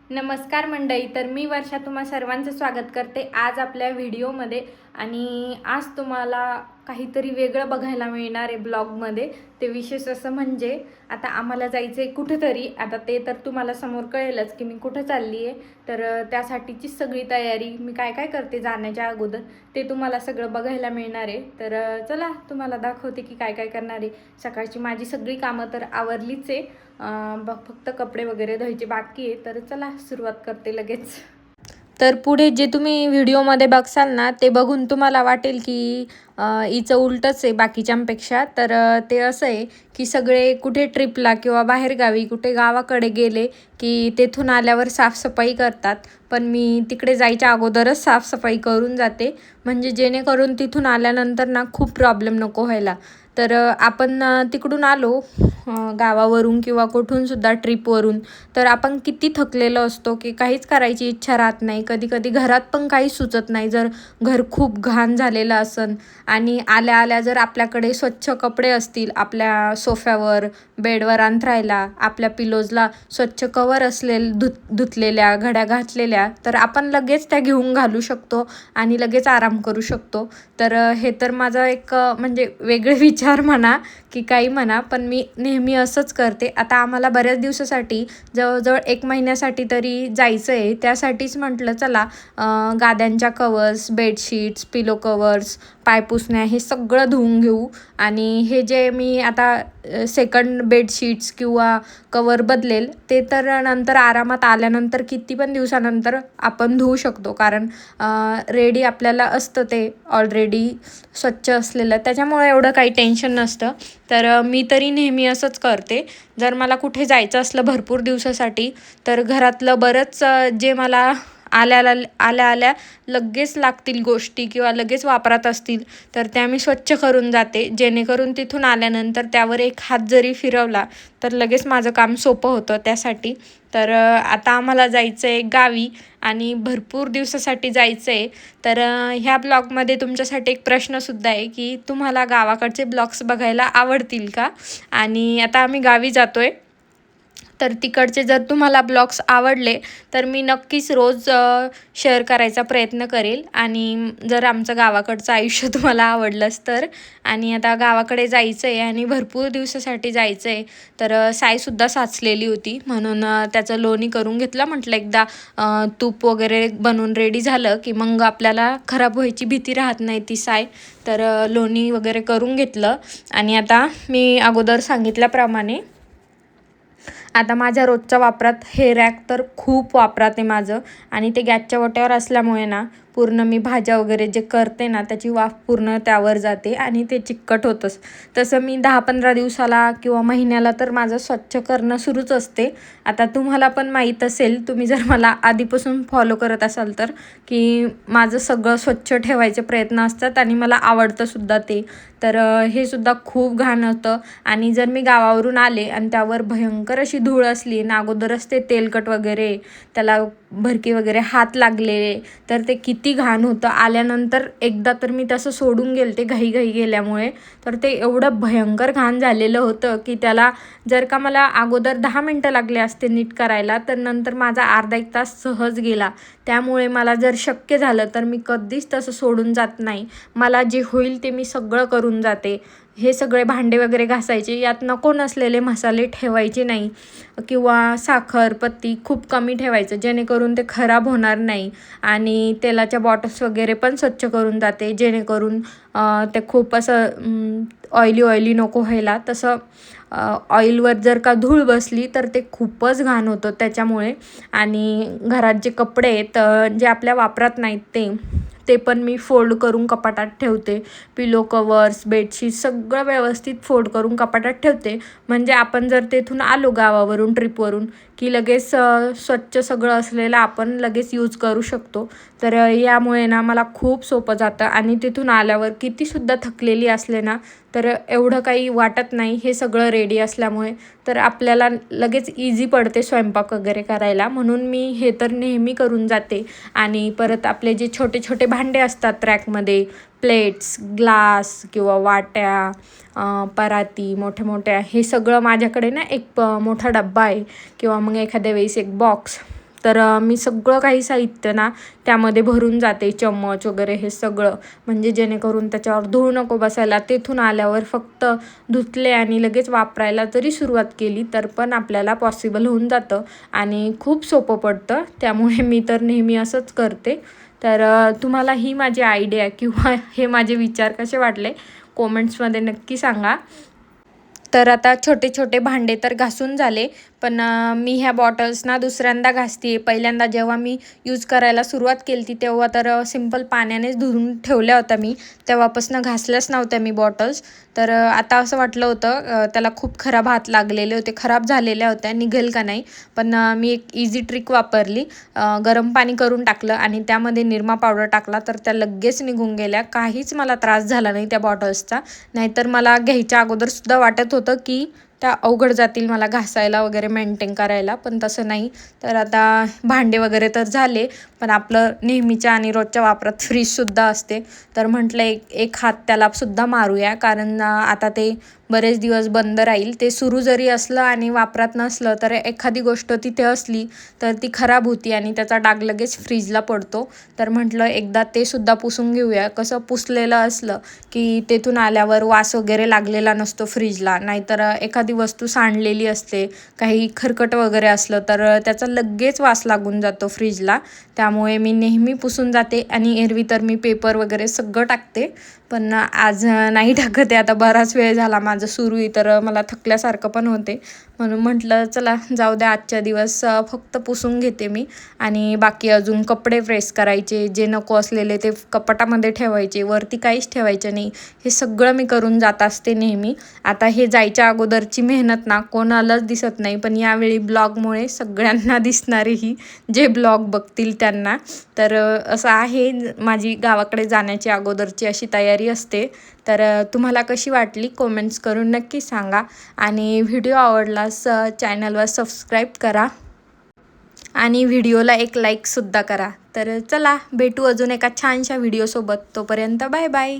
नमस्कार मंडळी, तर मी वर्षा तुम्हा सर्वांचं स्वागत करते आज आपल्या व्हिडिओमध्ये. आणि आज तुम्हाला काहीतरी वेगळं बघायला मिळणार आहे ब्लॉगमध्ये. ते विशेष असं म्हणजे आता आम्हाला जायचं आहे कुठंतरी. आता ते तर तुम्हाला समोर कळेलच की मी कुठं चालली आहे. तर त्यासाठीची सगळी तयारी मी काय काय करते जाण्याच्या अगोदर ते तुम्हाला सगळं बघायला मिळणार आहे. तर चला तुम्हाला दाखवते की काय काय करणार आहे. सकाळची माझी सगळी कामं तर आवरलीच आहे, फक्त कपडे वगैरे धुवायचे बाकी आहे. तर चला सुरुवात करते लगेच. तर पुढे जे तुम्ही व्हिडिओमध्ये बघसाल ना ते बघून तुम्हाला वाटेल की हिचं उलटच आहे बाकीच्यांपेक्षा. तर ते असं आहे की सगळे कुठे ट्रिपला किंवा बाहेरगावी कुठे गावाकडे गेले की तेथून आल्यावर साफसफाई करतात, पण मी तिकडे जायच्या अगोदरच साफसफाई करून जाते, म्हणजे जेणेकरून तिथून आल्यानंतर ना खूप प्रॉब्लेम नको व्हायला. तर आपण तिकडून आलो गावावरून किंवा कुठूनसुद्धा ट्रिपवरून, तर आपण किती थकलेलो असतो की काहीच करायची इच्छा राहत नाही. कधी कधी घरात पण काही सुचत नाही जर घर खूप घाण झालेलं असन. आणि आल्या आल्या जर आपल्याकडे स्वच्छ कपडे असतील आपल्या सोफ्यावर बेडवर अंथरायला, आपल्या पिलोजला स्वच्छ कवर असलेले धुतलेल्या घड्या घातलेल्या, तर आपण लगेच त्या घेऊन घालू शकतो आणि लगेच आराम करू शकतो. तर हे तर माझा एक म्हणजे वेगळे विचार म्हणा की काही म्हणा, पण मी नेहमी असंच करते. आता आम्हाला बऱ्याच दिवसासाठी जवळजवळ 1 महिन्यासाठी तरी जायचं आहे. त्यासाठीच म्हटलं चला गाद्यांच्या कवर्स, बेडशीट्स, पिलो कवर्स, पायपुसण्या हे सगळं धुवून घेऊ. आणि हे जे मी आता सेकंड बेडशीट्स किंवा कवर बदलेल ते तर नंतर आरामात आल्यानंतर किती पण दिवसानंतर आपण धुवू शकतो, कारण रेडी आपल्याला असतं ते ऑलरेडी स्वच्छ असलेलं, त्याच्यामुळे एवढं काही टेन्शन नसतं. तर मी तरी नेहमी असंच करते. जर मला कुठे जायचं असलं भरपूर दिवसासाठी, तर घरातलं बरंच जे मला आल्या लगेच लागतील गोष्टी किंवा लगेच वापरात असतील तर त्या मी स्वच्छ करून जाते, जेणेकरून तिथून आल्यानंतर त्यावर एक हात जरी फिरवला तर लगेच माझं काम सोपं होतं त्यासाठी. तर आता आम्हाला जायचं आहे गावी आणि भरपूर दिवसासाठी जायचं आहे. तर ह्या ब्लॉगमध्ये तुमच्यासाठी एक प्रश्नसुद्धा आहे की तुम्हाला गावाकडचे ब्लॉग्स बघायला आवडतील का. आणि आता आम्ही गावी जातो आहे, तर तिकडचे जर तुम्हाला ब्लॉग्स आवडले तर मी नक्कीच रोज शेअर करायचा प्रयत्न करेल. आणि जर आमचं गावाकडचं आयुष्य तुम्हाला आवडलंच तर. आणि आता गावाकडे जायचं आहे आणि भरपूर दिवसासाठी जायचं आहे. तर सायसुद्धा साचलेली होती, म्हणून त्याचं लोणी करून घेतलं. म्हटलं एकदा तूप वगैरे बनवून रेडी झालं की मग आपल्याला खराब व्हायची भीती राहत नाही ती साय. तर लोणी वगैरे करून घेतलं. आणि आता मी अगोदर सांगितल्याप्रमाणे आता माझ्या रोजच्या वापरात हे रॅक तर खूप वापरात आहे माझं. आणि ते गॅसच्या ओट्यावर असल्यामुळे ना पूर्ण मी भाज्या वगैरे जे करते ना त्याची वाफ पूर्ण त्यावर जाते आणि ते चिकट होतंच. तसं मी 10-15 दिवसाला किंवा महिन्याला तर माझं स्वच्छ करणं सुरूच असते. आता तुम्हाला पण माहीत असेल, तुम्ही जर मला आधीपासून फॉलो करत असाल तर, की माझं सगळं स्वच्छ ठेवायचे प्रयत्न असतात आणि मला आवडतंसुद्धा ते. तर हे सुद्धा खूप घाण होतं. आणि जर मी गावावरून आले आणि त्यावर भयंकर अशी धूळ असली ना, अगोदरच ते तेलकट वगैरे त्याला भरकी वगैरे हात लागलेले, तर ते किती घाण होतं. आल्यानंतर एकदा तर मी तसं सोडून गेले ते घाई गेल्यामुळे, तर ते एवढं भयंकर घाण झालेलं होतं की त्याला जर का मला अगोदर 10 मिनटं लागले असते नीट करायला, तर नंतर माझा अर्धा 1 तास सहज गेला. त्यामुळे मला जर शक्य झालं तर मी कधीच तसं सोडून जात नाही. मला जे होईल ते मी सगळं करून जाते. हे सगळे भांडे वगैरे घासायचे, यात नको नसलेले मसाले ठेवायचे नाही किंवा साखर पत्ती खूप कमी ठेवायचं, जेणेकरून ते खराब होणार नाही. आणि तेलाच्या बॉटल्स वगैरे पण स्वच्छ करून जाते, जेणेकरून ते खूप असं ऑइली नको व्हायला. तसं ऑइलवर जर का धूळ बसली तर ते खूपच घाण होतं त्याच्यामुळे. आणि घरात जे कपडे आहेत जे आपल्या वापरात नाहीत ते पण मी फोल्ड करून कपाटात ठेवते. पिलो कवर्स, बेडशीट सगळं व्यवस्थित फोल्ड करून कपाटात ठेवते, म्हणजे आपण जर तेथून आलो गावावरून ट्रिपवरून की लगेच स्वच्छ सगळं असलेलं आपण लगेच यूज करू शकतो. तर यामुळे ना मला खूप सोपं जातं. आणि तिथून आल्यावर कितीसुद्धा थकलेली असले ना तर एवढं काही वाटत नाही हे सगळं रेडी असल्यामुळे. तर आपल्याला लगेच इझी पडते स्वयंपाक वगैरे करायला, म्हणून मी हे तर नेहमी करून जाते. आणि परत आपले जे छोटे छोटे भांडे असतात रॅकमध्ये, प्लेट्स, ग्लास किंवा वाट्या, पराती मोठ्या हे सगळं माझ्याकडे ना एक मोठा डब्बा आहे किंवा मग एखाद्या वेळेस एक बॉक्स, तर मी सगळं काही साहित्य ना त्यामध्ये भरून जाते, चम्मच वगैरे हे सगळं, म्हणजे जेणेकरून त्याच्यावर धूळ नको बसायला. तेथून आल्यावर फक्त धुतले आणि लगेच वापरायला जरी सुरुवात केली तर पण आपल्याला पॉसिबल होऊन जातं आणि खूप सोपं पडतं. त्यामुळे मी तर नेहमी असंच करते. तर तुम्हाला ही माझी आयडिया किंवा हे माझे विचार कसे वाटले कॉमेंट्समध्ये नक्की सांगा. तर आता छोटे छोटे भांडे तर घासून झाले, पण मी ह्या बॉटल्सना दुसऱ्यांदा घासते. पहिल्यांदा जेव्हा मी यूज करायला सुरुवात केली होती तेव्हा तर सिंपल पाण्यानेच धुवून ठेवल्या होत्या मी, तेव्हापासून घासल्याच नव्हत्या मी बॉटल्स. तर आता असं वाटलं होतं त्याला खूप खराब हात लागलेले होते, खराब झालेल्या होत्या, निघेल का नाही. पण मी एक इझी ट्रिक वापरली. गरम पाणी करून टाकलं आणि त्यामध्ये निरमा पावडर टाकला तर त्या लगेच निघून गेल्या. काहीच मला त्रास झाला नाही त्या बॉटल्सचा. नाहीतर मला घ्यायच्या अगोदरसुद्धा वाटत होतं की त्या अवघड जातील मला घासायला वगैरे, मेंटेन करायला, पण तसं नाही. तर आता भांडे वगैरे तर झाले, पण आपलं नेहमीच्या आणि रोजच्या वापरात फ्रीजसुद्धा असते. तर म्हटलं एक हात त्यालासुद्धा मारूया, कारण आता ते बरेच दिवस बंद राहील. ते सुरू जरी असलं आणि वापरात नसलं तर एखादी गोष्ट तिथे असली तर ती खराब होती आणि त्याचा डाग लगेच फ्रीजला पडतो. तर म्हटलं एकदा ते सुद्धा पुसून घेऊया. कसं पुसलेलं असलं की तेथून आल्यावर वास वगैरे लागलेला नसतो फ्रीजला. नाहीतर एखादी वस्तू सांडलेली असते, काही खरकट वगैरे असलं तर त्याचा लगेच वास लागून जातो फ्रीजला. त्यामुळे मी नेहमी पुसून जाते आणि एरवी तर मी पेपर वगैरे सगळं टाकते, पण आज नाही टाकत आहे. आता बराच वेळ झाला माझं सुरू आहे, तर मला थकल्यासारखं पण होते. म्हणून म्हटलं चला जाऊ द्या, आजच्या दिवस फक्त पुसून घेते मी. आणि बाकी अजून कपडे प्रेस करायचे, जे नको असलेले ते कपाटामध्ये ठेवायचे, वरती काहीच ठेवायचं नाही. हे सगळं मी करून जात असते नेहमी. आता हे जायच्या अगोदरची मेहनत ना कोणालाच दिसत नाही, पण यावेळी ब्लॉगमुळे सगळ्यांना दिसणारी ही, जे ब्लॉग बघतील त्यांना. तर असं आहे माझी गावाकडे जाण्याची अगोदरची अशी तयारी असते. तर तुम्हाला कशी वाटली कमेंट्स करून नक्की सांगा. आणि व्हिडिओ आवडलास चॅनलवर सबस्क्राईब करा आणि व्हिडिओला एक लाईकसुद्धा करा. तर चला भेटू अजून एका छानशा व्हिडिओसोबत. तोपर्यंत बाय बाय.